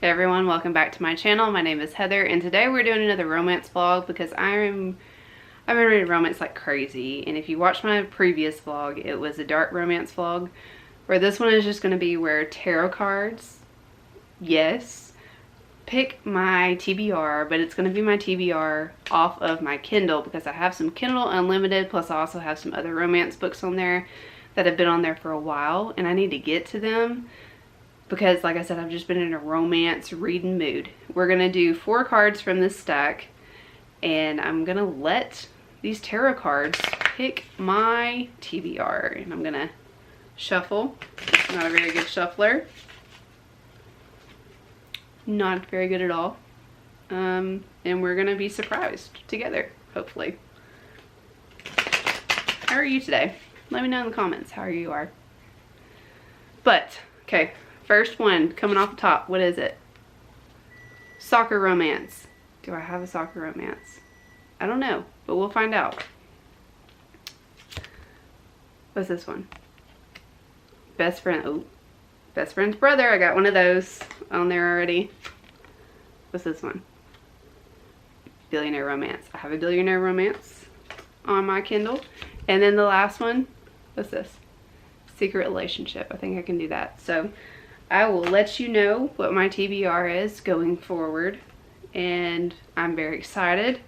Hey everyone, welcome back to my channel. My name is Heather and today we're doing another romance vlog because I've been reading romance like crazy, and if you watched my previous vlog, it was a dark romance vlog, where this one is just going to be where tarot cards, yes, pick my TBR, but it's going to be my TBR off of my Kindle because I have some Kindle Unlimited, plus I also have some other romance books on there that have been on there for a while and I need to get to them. Because like I said, I've just been in a romance reading mood. We're gonna do 4 cards from this stack, and I'm gonna let these tarot cards pick my TBR. And I'm gonna shuffle. Not a very good shuffler. Not very good at all. And we're gonna be surprised together, hopefully. How are you today? Let me know in the comments how you are. But, okay. First one, coming off the top, what is it? Soccer romance. Do I have a soccer romance? I don't know, but we'll find out. What's this one? Best friend, oh, best friend's brother. I got one of those on there already. What's this one? Billionaire romance. I have a billionaire romance on my Kindle. And then the last one, what's this? Secret relationship. I think I can do that. So I will let you know what my TBR is going forward, and I'm very excited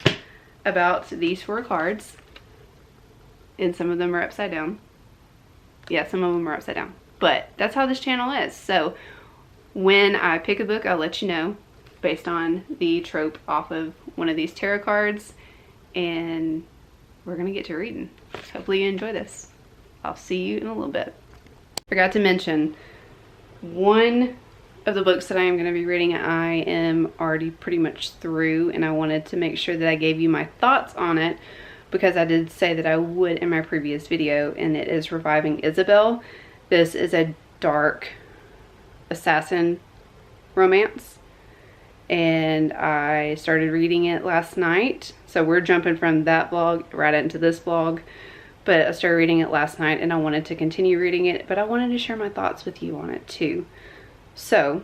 about these 4 cards, and some of them are upside down. Yeah, some of them are upside down, but that's how this channel is. So when I pick a book, I'll let you know based on the trope off of one of these tarot cards, and we're gonna get to reading. Hopefully you enjoy this. I'll see you in a little bit. Forgot to mention, one of the books that I am going to be reading, I am already pretty much through, and I wanted to make sure that I gave you my thoughts on it because I did say that I would in my previous video, and it is Reviving Isabel. This is a dark assassin romance, and I started reading it last night, so we're jumping from that vlog right into this vlog. But I started reading it last night and I wanted to continue reading it, but I wanted to share my thoughts with you on it too. So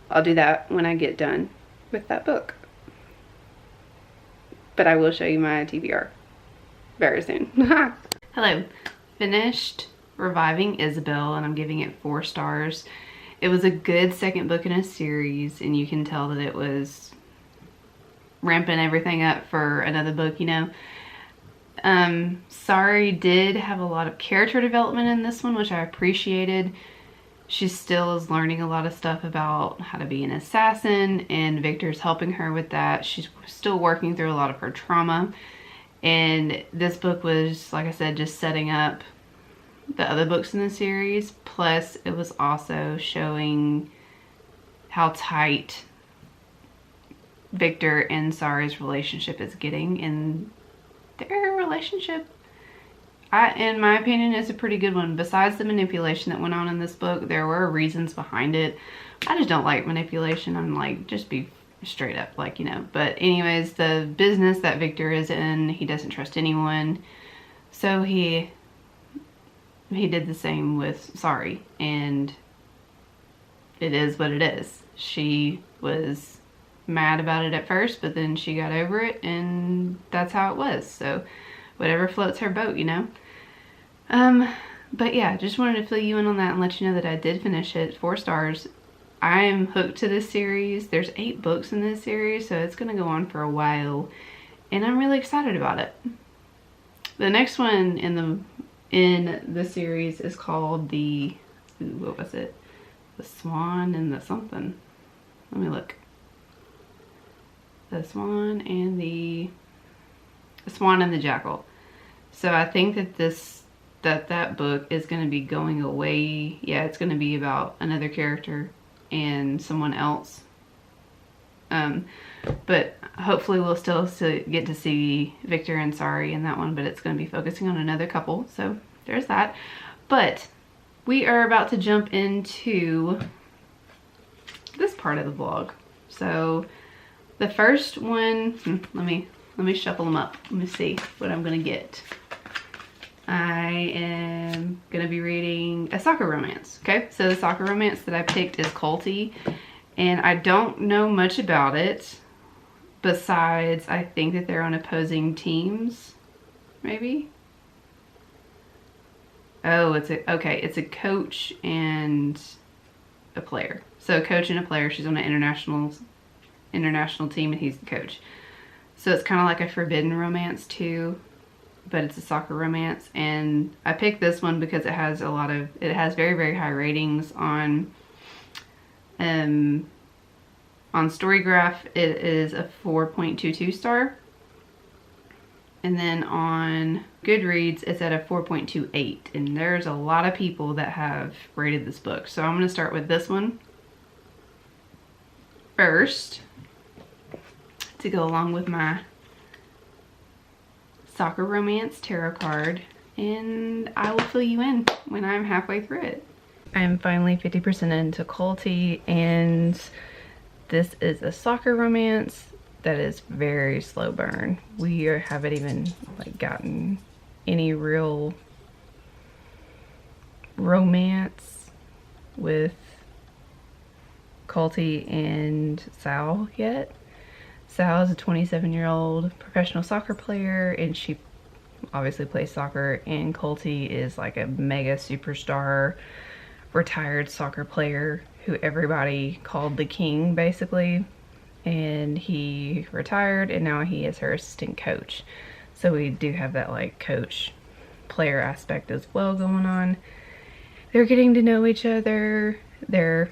I'll do that when I get done with that book. But I will show you my TBR very soon. Hello. Finished Reviving Isabel, and I'm giving it 4 stars. It was a good second book in a series, and you can tell that it was ramping everything up for another book, you know. Sari did have a lot of character development in this one, which I appreciated. She still is learning a lot of stuff about how to be an assassin, and Victor's helping her with that. She's still working through a lot of her trauma, and this book was, like I said, just setting up the other books in the series, plus it was also showing how tight Victor and Sari's relationship is getting, and their relationship, in my opinion, is a pretty good one. Besides the manipulation that went on in this book, there were reasons behind it. I just don't like manipulation. I'm like, just be straight up, like, you know. But anyways, the business that Victor is in, he doesn't trust anyone. So he did the same with Sari, and it is what it is. She was mad about it at first, but then she got over it, and that's how it was. So whatever floats her boat, you know. But yeah, just wanted to fill you in on that and let you know that I did finish it. 4 stars. I am hooked to this series. There's 8 books in this series, so it's gonna go on for a while, and I'm really excited about it. The next one in the series is called the, what was it? The Swan and the something. Let me look. The Swan and the Swan and the Jackal. So I think that that book is going to be going away. Yeah, it's going to be about another character and someone else. But hopefully we'll still get to see Victor and Sari in that one, but it's going to be focusing on another couple. So there's that. But we are about to jump into this part of the vlog. So the first one, let me shuffle them up. Let me see what I'm gonna get. I am gonna be reading a soccer romance. Okay, so the soccer romance that I picked is Culty, and I don't know much about it besides I think that they're on opposing teams, maybe. Oh, it's a coach and a player. So a coach and a player. She's on an international team, and he's the coach. So it's kind of like a forbidden romance too, but it's a soccer romance. And I picked this one because it has very, very high ratings on Storygraph. It is a 4.22 star. And then on Goodreads, it's at a 4.28. And there's a lot of people that have rated this book. So I'm going to start with this one first to go along with my soccer romance tarot card. And I will fill you in when I'm halfway through it. I am finally 50% into Culty, and this is a soccer romance that is very slow burn. We haven't even like gotten any real romance with Culty and Sal yet. Sal is a 27-year-old professional soccer player, and she obviously plays soccer, and Culty is like a mega superstar retired soccer player who everybody called the king basically. And he retired, and now he is her assistant coach. So we do have that like coach player aspect as well going on. They're getting to know each other. They're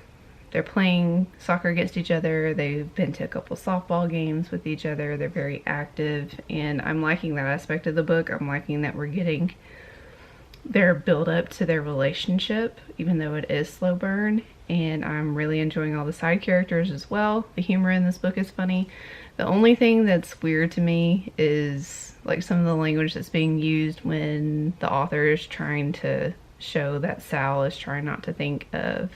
playing soccer against each other. They've been to a couple softball games with each other. They're very active, and I'm liking that aspect of the book. I'm liking that we're getting their build up to their relationship, even though it is slow burn. And I'm really enjoying all the side characters as well. The humor in this book is funny. The only thing that's weird to me is like some of the language that's being used when the author is trying to show that Sal is trying not to think of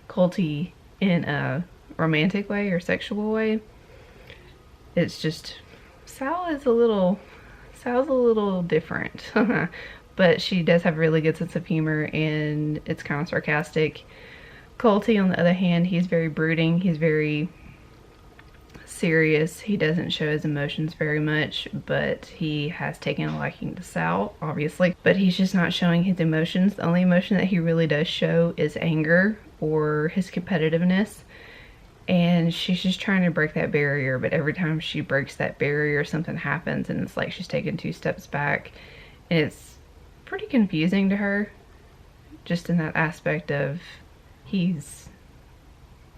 Culty in a romantic way or sexual way. It's just, Sal's a little different. But she does have a really good sense of humor, and it's kind of sarcastic. Culty, on the other hand, he's very brooding. He's very serious. He doesn't show his emotions very much, but he has taken a liking to Sal, obviously. But he's just not showing his emotions. The only emotion that he really does show is anger or his competitiveness. And she's just trying to break that barrier, but every time she breaks that barrier, something happens, and it's like she's taking 2 steps back. And it's pretty confusing to her, just in that aspect of he's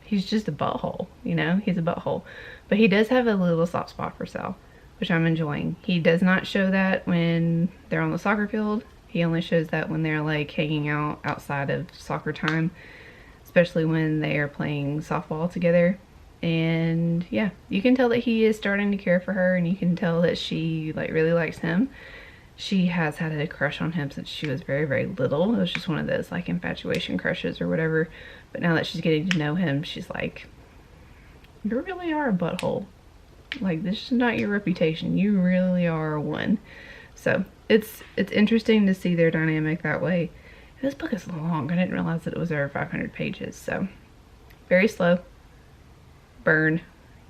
just a butthole, you know? He's a butthole. But he does have a little soft spot for Sal, which I'm enjoying. He does not show that when they're on the soccer field. He only shows that when they're like hanging out outside of soccer time, especially when they are playing softball together. And yeah, you can tell that he is starting to care for her, and you can tell that she like really likes him. She has had a crush on him since she was very, very little. It was just one of those like infatuation crushes or whatever. But now that she's getting to know him, she's like, you really are a butthole. Like, this is not your reputation. You really are one. So it's interesting to see their dynamic that way. This book is long. I didn't realize that it was over 500 pages. So very slow burn,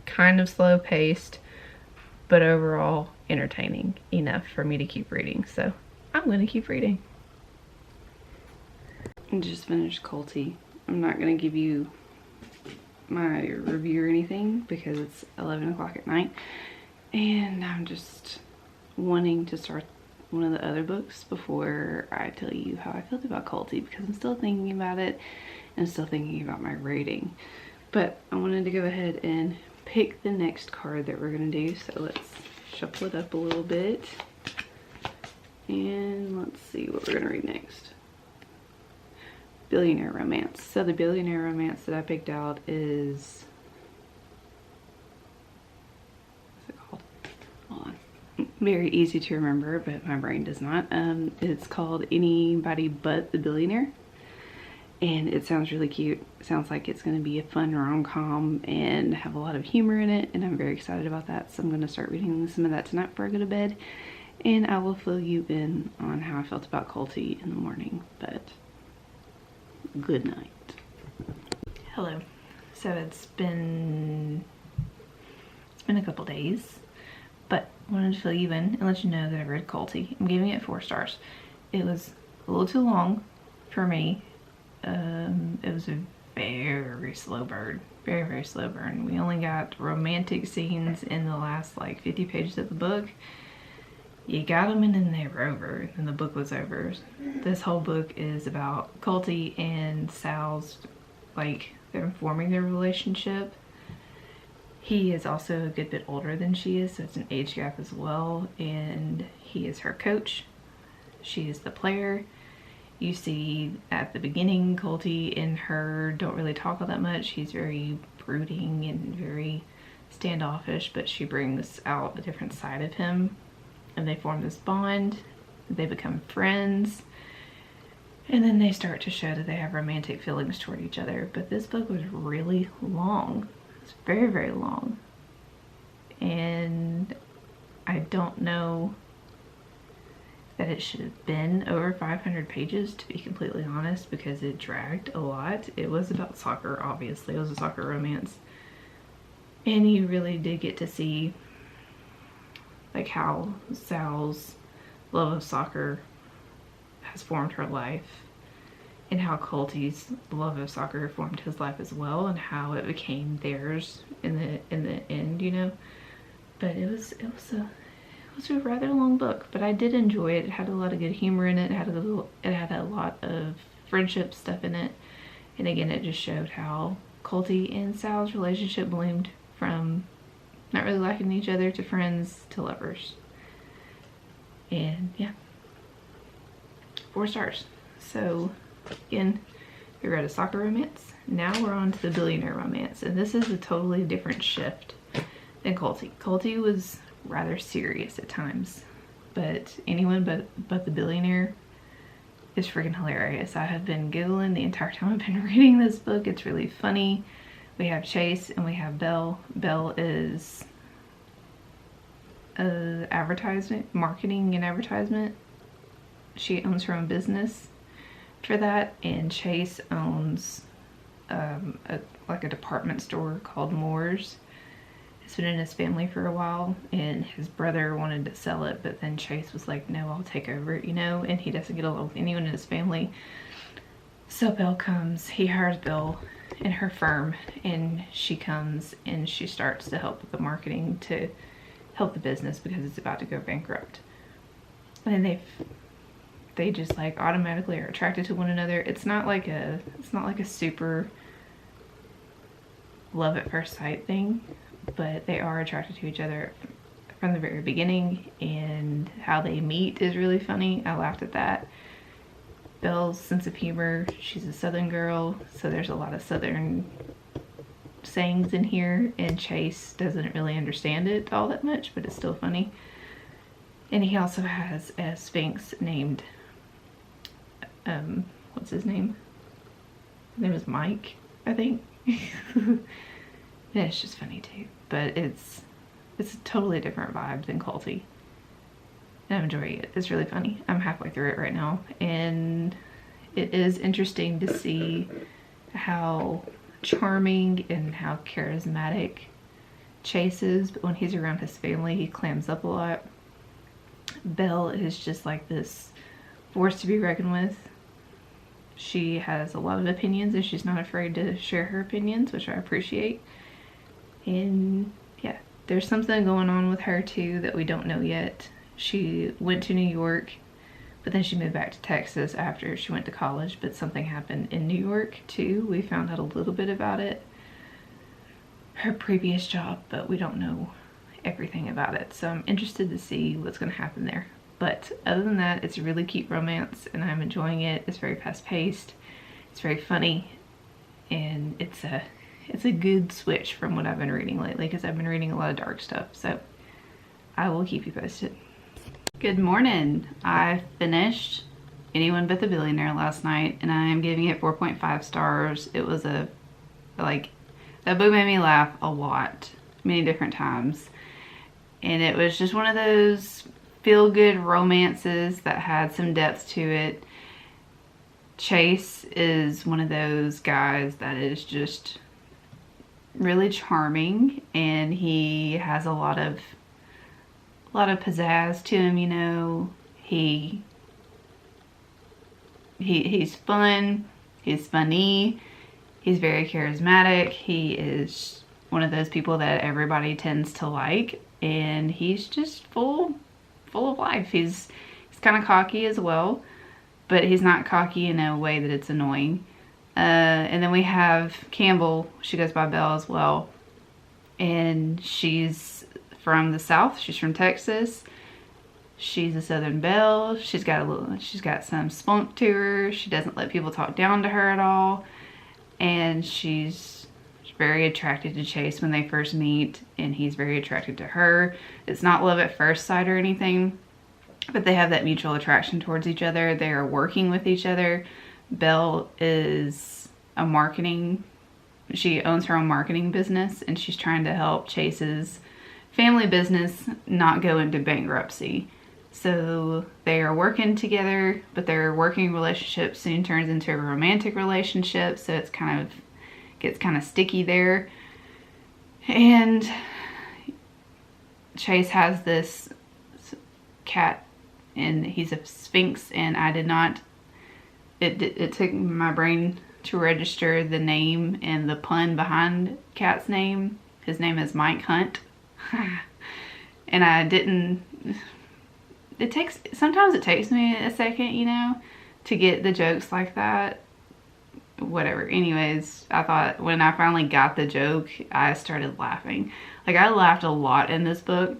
kind of slow paced, but overall entertaining enough for me to keep reading. So I'm going to keep reading. I just finished Culty. I'm not going to give you my review or anything because it's 11 o'clock at night, and I'm just wanting to start one of the other books before I tell you how I felt about Culty, because I'm still thinking about it and still thinking about my rating. But I wanted to go ahead and pick the next card that we're going to do. So let's shuffle it up a little bit, and let's see what we're going to read next. Billionaire Romance. So the Billionaire Romance that I picked out is, what's it called? Hold on. Very easy to remember, but my brain does not. It's called Anybody But the Billionaire, and it sounds really cute. It sounds like it's going to be a fun rom-com and have a lot of humor in it, and I'm very excited about that. So I'm going to start reading some of that tonight before I go to bed. and I will fill you in on how I felt about Colty in the morning, but good night. Hello. So it's been a couple days, but I wanted to fill you in and let you know that I read Colty. I'm giving it 4 stars. It was a little too long for me. It was a very slow burn. Very slow burn. We only got romantic scenes in the last like 50 pages of the book. You got them and then they were over, and the book was over. This whole book is about Colty and Sal's, like, they're forming their relationship. He is also a good bit older than she is, so it's an age gap as well, and he is her coach. She is the player. You see at the beginning, Colty and her don't really talk all that much. He's very brooding and very standoffish, but she brings out a different side of him, and they form this bond. They become friends, and then they start to show that they have romantic feelings toward each other. But this book was really long. It's very long, and I don't know that it should have been over 500 pages, to be completely honest, because it dragged a lot. It was about soccer, obviously. It was a soccer romance, and you really did get to see like how Sal's love of soccer has formed her life, and how Colty's love of soccer formed his life as well, and how it became theirs in the end, you know. But it was a rather long book, but I did enjoy it. It had a lot of good humor in it. It had a lot of friendship stuff in it, and again, it just showed how Colty and Sal's relationship bloomed from not really liking each other to friends to lovers. And yeah, 4 stars. So again, we read a soccer romance. Now we're on to the billionaire romance, and this is a totally different shift than Colty. Colty was rather serious at times, but anyone but the billionaire is freaking hilarious. I have been giggling the entire time I've been reading this book. It's really funny. We have Chase and we have Belle. Belle is advertisement, marketing and advertisement. She owns her own business for that, and Chase owns like a department store called Moore's. It's been in his family for a while, and his brother wanted to sell it, but then Chase was like, no, I'll take over it, you know, and he doesn't get along with anyone in his family. So Belle comes, he hires Belle in her firm, and she comes and she starts to help with the marketing to help the business because it's about to go bankrupt. And they just like automatically are attracted to one another. It's not like a super love at first sight thing, but they are attracted to each other from the very beginning, and how they meet is really funny. I laughed at that. Belle's sense of humor, she's a southern girl, so there's a lot of southern sayings in here, and Chase doesn't really understand it all that much, but it's still funny. And he also has a Sphinx named what's his name? His name is Mike, I think. And it's just funny too, but it's a totally different vibe than Colty, and I'm enjoying it. It's really funny. I'm halfway through it right now, and it is interesting to see how charming and how charismatic Chase is, but when he's around his family, he clams up a lot. Belle is just like this force to be reckoned with. She has a lot of opinions, and she's not afraid to share her opinions, which I appreciate. And yeah, there's something going on with her too that we don't know yet. She went to New York, but then she moved back to Texas after she went to college, but something happened in New York too. We found out a little bit about it, her previous job, but we don't know everything about it. So I'm interested to see what's going to happen there. But other than that, it's a really cute romance, and I'm enjoying it. It's very fast-paced, it's very funny, and it's a good switch from what I've been reading lately, because I've been reading a lot of dark stuff. So I will keep you posted. Good morning. I finished Anyone But the Billionaire last night, and I am giving it 4.5 stars. It was that book made me laugh a lot, many different times. And it was just one of those feel-good romances that had some depth to it. Chase is one of those guys that is just really charming, and he has a lot of pizzazz to him, you know. He's fun, he's funny, he's very charismatic. He is one of those people that everybody tends to like, and he's just full of life. He's kind of cocky as well, but he's not cocky in a way that it's annoying. And then we have Campbell. She goes by Belle as well, and she's from the South. She's from Texas. She's a Southern belle. She's got some spunk to her. She doesn't let people talk down to her at all, and she's very attracted to Chase when they first meet, and he's very attracted to her. It's not love at first sight or anything, but they have that mutual attraction towards each other. They are working with each other. Belle is she owns her own marketing business, and she's trying to help Chase's family business not go into bankruptcy. So they are working together, but their working relationship soon turns into a romantic relationship, so it's gets kind of sticky there. And Chase has this cat, and he's a Sphinx, and it took my brain to register the name and the pun behind Cat's name. His name is Mike Hunt. And I didn't, sometimes it takes me a second, you know, to get the jokes like that. Whatever. Anyways, I thought when I finally got the joke, I started laughing. Like, I laughed a lot in this book,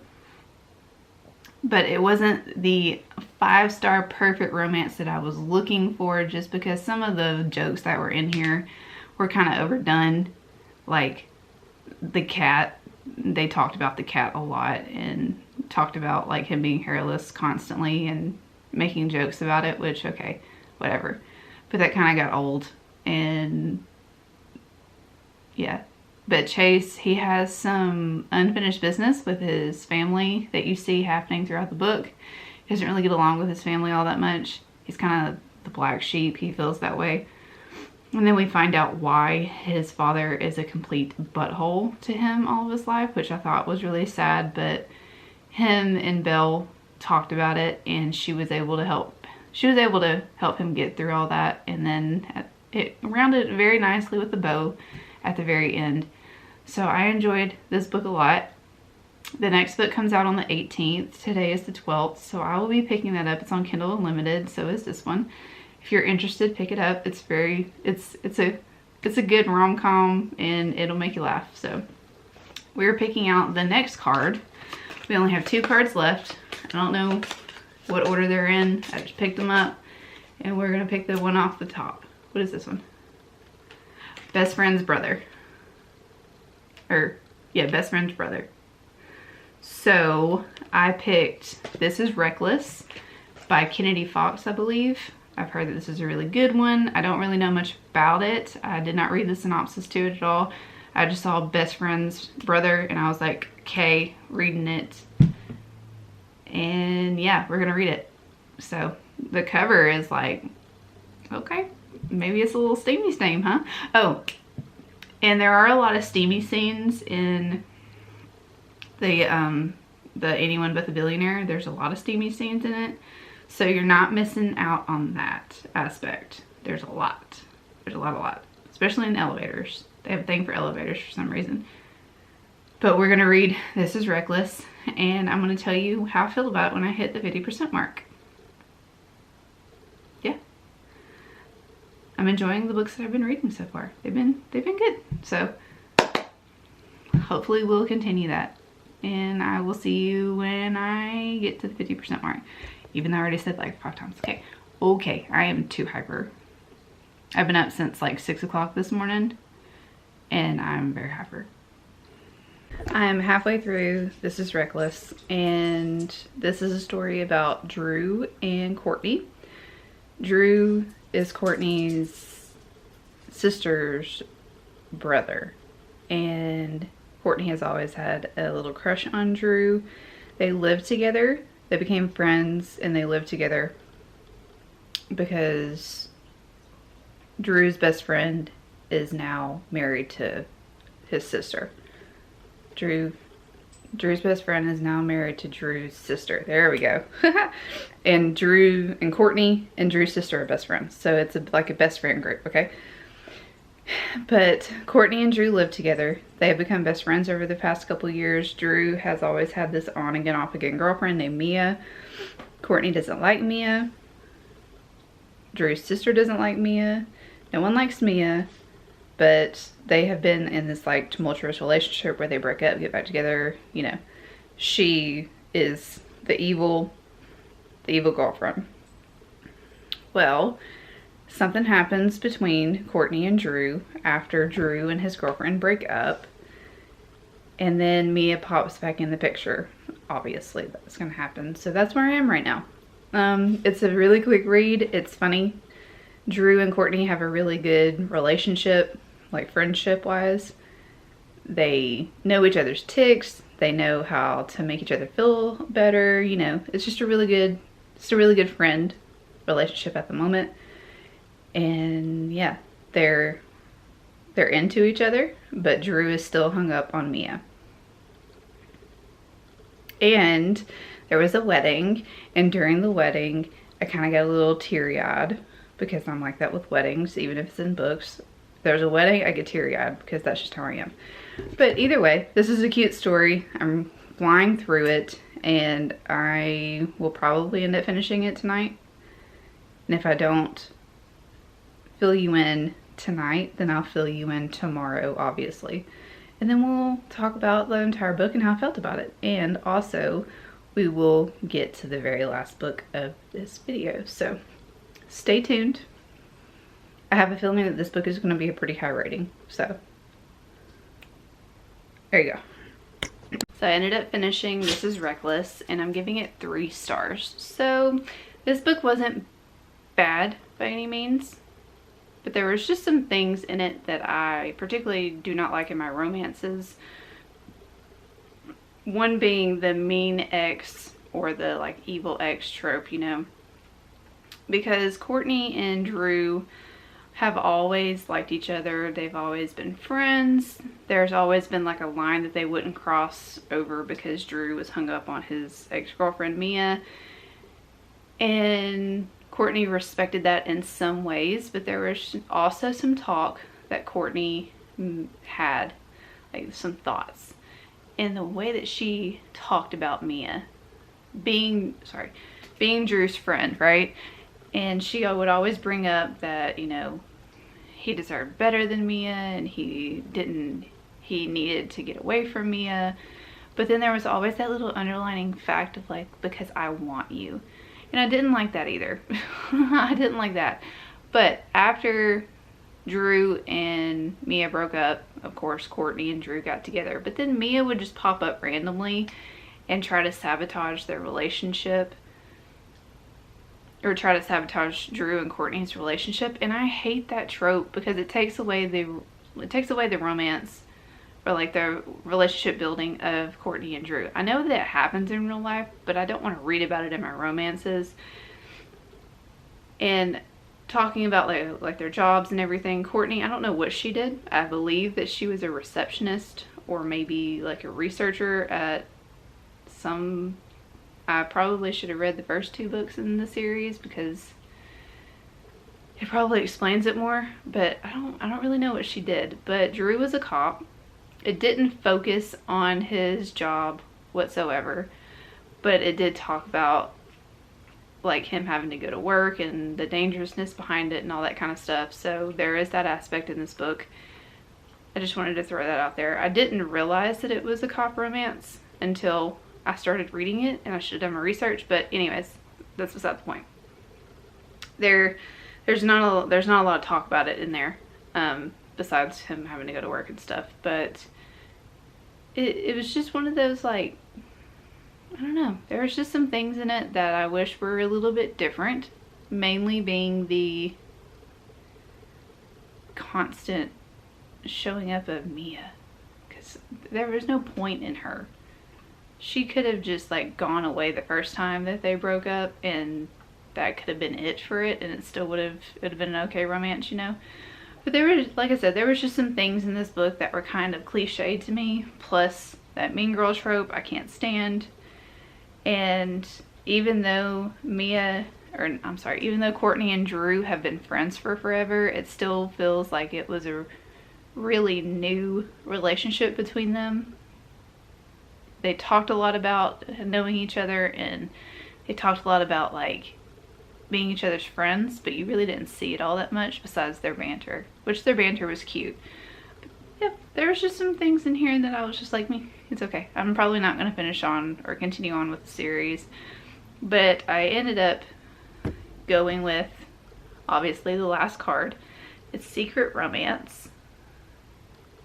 but it wasn't the 5-star perfect romance that I was looking for, just because some of the jokes that were in here were kind of overdone. Like the cat, they talked about the cat a lot and talked about like him being hairless constantly and making jokes about it, which, okay, whatever. But that kind of got old. And yeah, but Chase, he has some unfinished business with his family that you see happening throughout the book. He doesn't really get along with his family all that much. He's kind of the black sheep. He feels that way. And then we find out why his father is a complete butthole to him all of his life, which I thought was really sad. But him and Belle talked about it, and she was able to help him get through all that. And then it rounded very nicely with the bow at the very end. So I enjoyed this book a lot. The next book comes out on the 18th. Today is the 12th, so I will be picking that up. It's on Kindle Unlimited, so is this one. If you're interested, pick it up. It's a good rom-com, and it'll make you laugh. So we're picking out the next card. We only have 2 cards left. I don't know what order they're in. I just picked them up, and we're gonna pick the one off the top. What is this one? Best Friend's Brother. Best Friend's Brother. So I picked This Is Reckless by Kennedy Fox, I believe. I've heard that this is a really good one. I don't really know much about it. I did not read the synopsis to it at all. I just saw Best Friend's Brother, and I was like, okay, reading it. And yeah, we're gonna read it. So the cover is like, okay, maybe it's a little steamy steam, huh? Oh, and there are a lot of steamy scenes in the Anyone But the Billionaire. There's a lot of steamy scenes in it, so you're not missing out on that aspect. There's a lot, especially in elevators. They have a thing for elevators for some reason. But we're gonna read This Is Reckless, and I'm gonna tell you how I feel about it when I hit the 50% mark. Yeah, I'm enjoying the books that I've been reading so far. They've been good. So hopefully we'll continue that, and I will see you when I get to the 50% mark. Even though I already said like 5 times. Okay, I am too hyper. I've been up since like 6 o'clock this morning, and I'm very hyper. I am halfway through This Is Reckless, and this is a story about Drew and Courtney. Drew is Courtney's sister's brother, and Courtney has always had a little crush on Drew. They live together They became friends and they lived together because Drew's best friend is now married to his sister. Drew's best friend is now married to Drew's sister. There we go. And Drew and Courtney and Drew's sister are best friends. So it's like a best friend group, okay? But Courtney and Drew live together. They have become best friends over the past couple years. Drew has always had this on again, off again girlfriend named Mia. Courtney doesn't like Mia. Drew's sister doesn't like Mia. No one likes Mia. But they have been in this like tumultuous relationship where they break up, get back together. You know, she is the evil girlfriend. Well, something happens between Courtney and Drew after Drew and his girlfriend break up. And then Mia pops back in the picture. Obviously, that's going to happen. So that's where I am right now. It's a really quick read. It's funny. Drew and Courtney have a really good relationship, like friendship-wise. They know each other's tics. They know how to make each other feel better. You know, it's just a really good friend relationship at the moment. And yeah, they're into each other, but Drew is still hung up on Mia. And there was a wedding, and during the wedding, I kind of got a little teary-eyed because I'm like that with weddings, even if it's in books. If there's a wedding, I get teary-eyed because that's just how I am. But either way, this is a cute story. I'm flying through it, and I will probably end up finishing it tonight. And if I don't fill you in tonight, then I'll fill you in tomorrow, obviously. And then we'll talk about the entire book and how I felt about it. And also, we will get to the very last book of this video. So, stay tuned. I have a feeling that this book is going to be a pretty high rating. So, there you go. So I ended up finishing This Is Reckless, and I'm giving it 3 stars. So, this book wasn't bad by any means. But there was just some things in it that I particularly do not like in my romances. One being the mean ex, or the like evil ex trope, you know. Because Courtney and Drew have always liked each other. They've always been friends. There's always been like a line that they wouldn't cross over because Drew was hung up on his ex-girlfriend Mia. And Courtney respected that in some ways, but there was also some talk that Courtney had, like some thoughts. And the way that she talked about Mia being Drew's friend, right? And she would always bring up that, you know, he deserved better than Mia and he needed to get away from Mia. But then there was always that little underlining fact of like, because I want you. And I didn't like that either. I didn't like that. But after Drew and Mia broke up, of course, Courtney and Drew got together. But then Mia would just pop up randomly and try to sabotage their relationship. Or try to sabotage Drew and Courtney's relationship. And I hate that trope because it takes away the romance, or like the relationship building of Courtney and Drew. I know that it happens in real life, but I don't want to read about it in my romances. And talking about like their jobs and everything, Courtney, I don't know what she did. I believe that she was a receptionist or maybe like a researcher at some... I probably should have read the first 2 books in the series because it probably explains it more, but I don't really know what she did. But Drew was a cop. It didn't focus on his job whatsoever, but it did talk about like him having to go to work and the dangerousness behind it and all that kind of stuff. So there is that aspect in this book. I just wanted to throw that out there. I didn't realize that it was a cop romance until I started reading it, and I should have done my research, but anyways, that's beside the point. There's not a lot of talk about it in there, besides him having to go to work and stuff, but it was just one of those, like, I don't know, there was just some things in it that I wish were a little bit different, mainly being the constant showing up of Mia, because there was no point in her. she could have just like gone away the first time that they broke up, and that could have been it for it, and it still would have been an okay romance, you know. But there was, like I said, there was just some things in this book that were kind of cliche to me, plus that mean girl trope I can't stand. And even though even though Courtney and Drew have been friends for forever, it still feels like it was a really new relationship between them. They talked a lot about knowing each other, and they talked a lot about like being each other's friends, but you really didn't see it all that much besides their banter, which their banter was cute. But yeah, there was just some things in here that I was just like, it's okay. I'm probably not going to finish on or continue on with the series, but I ended up going with, obviously, the last card. It's Secret Romance.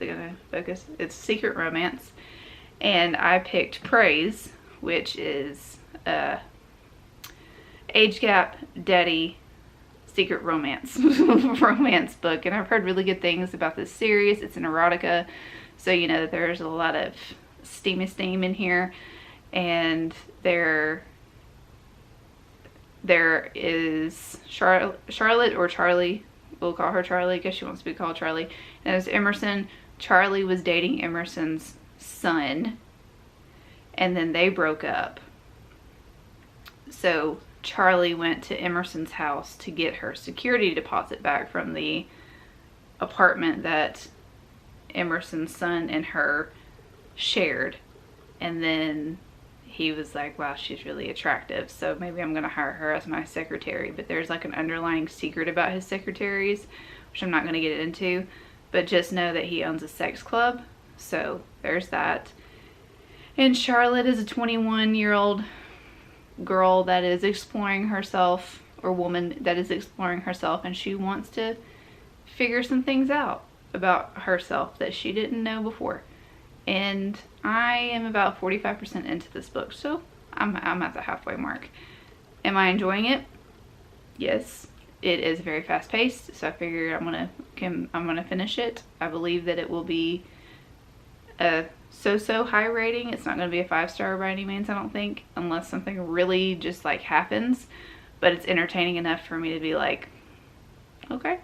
They're gonna focus. It's Secret Romance. And I picked Praise, which is age gap daddy secret romance romance book. And I've heard really good things about this series. It's an erotica, so you know that there's a lot of steam in here. And there is Charlotte, or Charlie, we'll call her Charlie, I guess she wants to be called Charlie. And there's Emerson. Charlie was dating Emerson's son, and then they broke up. So Charlie went to Emerson's house to get her security deposit back from the apartment that Emerson's son and her shared. And then he was like, wow, she's really attractive, so maybe I'm gonna hire her as my secretary. But there's like an underlying secret about his secretaries, which I'm not gonna get into, but just know that he owns a sex club. So there's that. And Charlotte is a 21-year-old girl that is exploring herself, or woman that is exploring herself, and she wants to figure some things out about herself that she didn't know before. And I am about 45% into this book, so I'm at the halfway mark. Am I enjoying it? Yes. It is very fast paced, so I figure I'm gonna finish it. I believe that it will be a so high rating. It's not gonna be a 5-star by any means, I don't think, unless something really just like happens. But it's entertaining enough for me to be like, okay,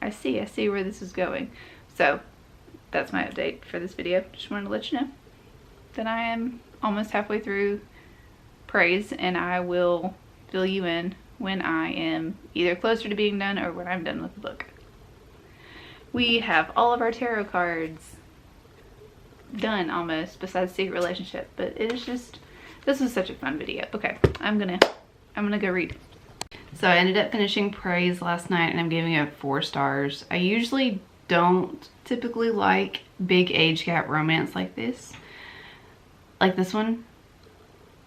I see where this is going. So that's my update for this video. Just wanted to let you know that I am almost halfway through Praise, and I will fill you in when I am either closer to being done or when I'm done with the book. We have all of our tarot cards done almost, besides Secret Relationship, but it is just, this was such a fun video. Okay, I'm gonna go read. So I ended up finishing Praise last night, and I'm giving it 4 stars. I usually don't typically like big age gap romance like this one.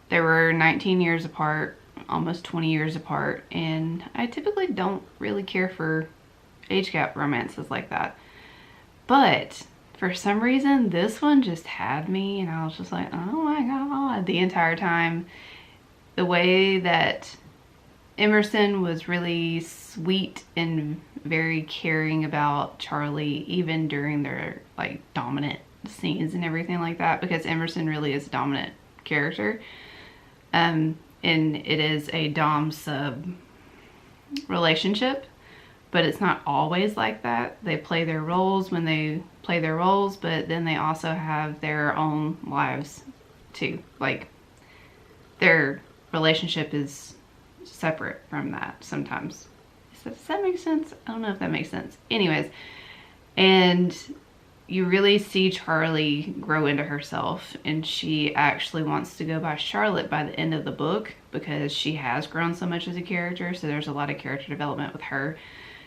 They were 19 years apart, almost 20 years apart, and I typically don't really care for age gap romances like that. But for some reason, this one just had me, and I was just like, oh my god, the entire time. The way that Emerson was really sweet and very caring about Charlie, even during their like dominant scenes and everything like that, because Emerson really is a dominant character. And it is a dom-sub relationship, but it's not always like that. They play their roles when they play their roles, but then they also have their own lives too. Like, their relationship is separate from that sometimes. Does that make sense? I don't know if that makes sense. Anyways, and you really see Charlie grow into herself, and she actually wants to go by Charlotte by the end of the book because she has grown so much as a character. So there's a lot of character development with her.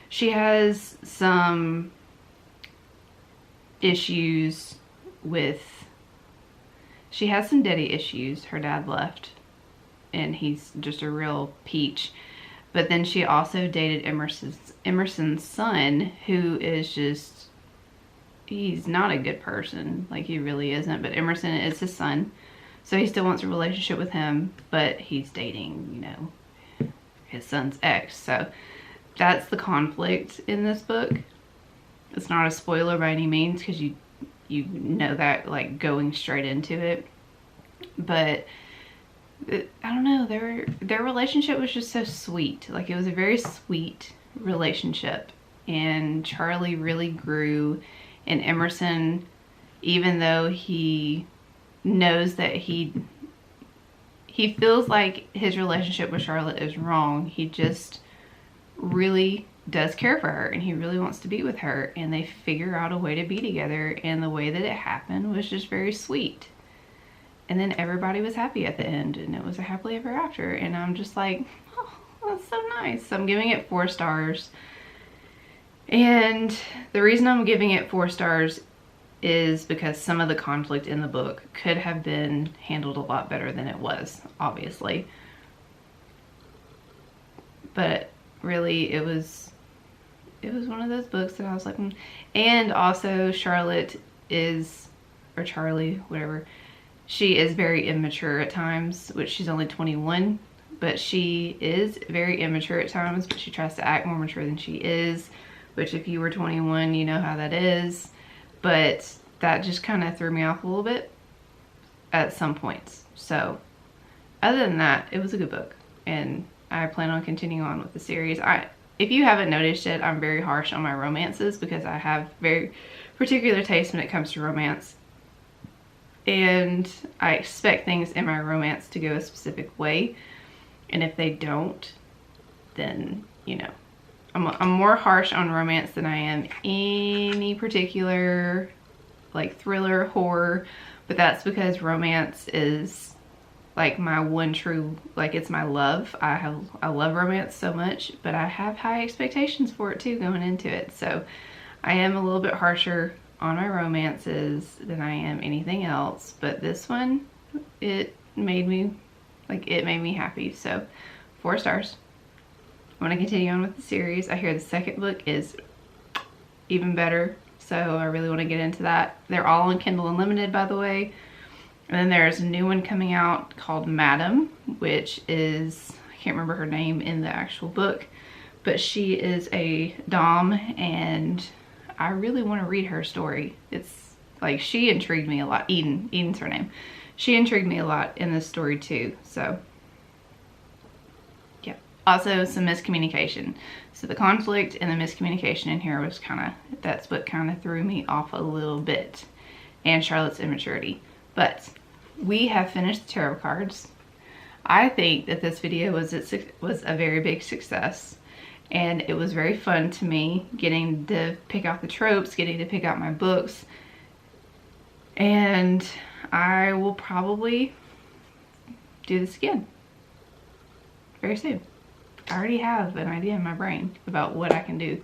She has some issues she has some daddy issues. Her dad left, and he's just a real peach. But then she also dated Emerson's son, who is just, he's not a good person. Like, he really isn't. But Emerson is his son, so he still wants a relationship with him, but he's dating, you know, his son's ex. So that's the conflict in this book. It's not a spoiler by any means, because you know that, like, going straight into it. But I don't know, their relationship was just so sweet. Like, it was a very sweet relationship, and Charlie really grew, and Emerson, even though he knows that he feels like his relationship with Charlotte is wrong, he just really does care for her, and he really wants to be with her, and they figure out a way to be together, and the way that it happened was just very sweet. And then everybody was happy at the end, and it was a happily ever after, and I'm just like, oh, that's so nice. So I'm giving it 4 stars. And the reason I'm giving it 4 stars is because some of the conflict in the book could have been handled a lot better than it was, obviously. But really, it was one of those books that I was like, And also Charlotte is, or Charlie, whatever, she is very immature at times, which she's only 21, but she is very immature at times, but she tries to act more mature than she is, which if you were 21, you know how that is. But that just kind of threw me off a little bit at some points. So other than that, it was a good book, and I plan on continuing on with the series. If you haven't noticed it, I'm very harsh on my romances because I have very particular taste when it comes to romance. And I expect things in my romance to go a specific way. And if they don't, then, you know, I'm more harsh on romance than I am any particular, like, thriller, horror. But that's because romance is like my one true, like, it's my love. I love romance so much, but I have high expectations for it too going into it. So I am a little bit harsher on my romances than I am anything else. But this one, it made me happy. So 4 stars. I want to continue on with the series. I hear the second book is even better, so I really want to get into that. They're all on Kindle Unlimited, by the way. And then there's a new one coming out called Madam, which is, I can't remember her name in the actual book, but she is a dom, and I really want to read her story. It's like, she intrigued me a lot. Eden's her name. She intrigued me a lot in this story too, so yeah. Also, some miscommunication. So the conflict and the miscommunication in here was that's what kind of threw me off a little bit, and Charlotte's immaturity. But we have finished the tarot cards. I think that this video was a very big success, and it was very fun to me getting to pick out the tropes, getting to pick out my books, and I will probably do this again very soon. I already have an idea in my brain about what I can do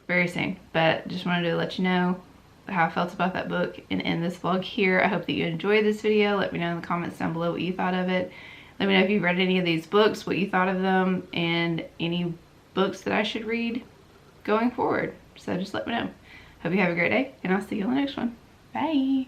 very soon, but just wanted to let you know how I felt about that book and end this vlog here. I hope that you enjoyed this video. Let me know in the comments down below what you thought of it. Let me know if you've read any of these books, what you thought of them, and any books that I should read going forward. So just let me know. Hope you have a great day, and I'll see you on the next one. Bye.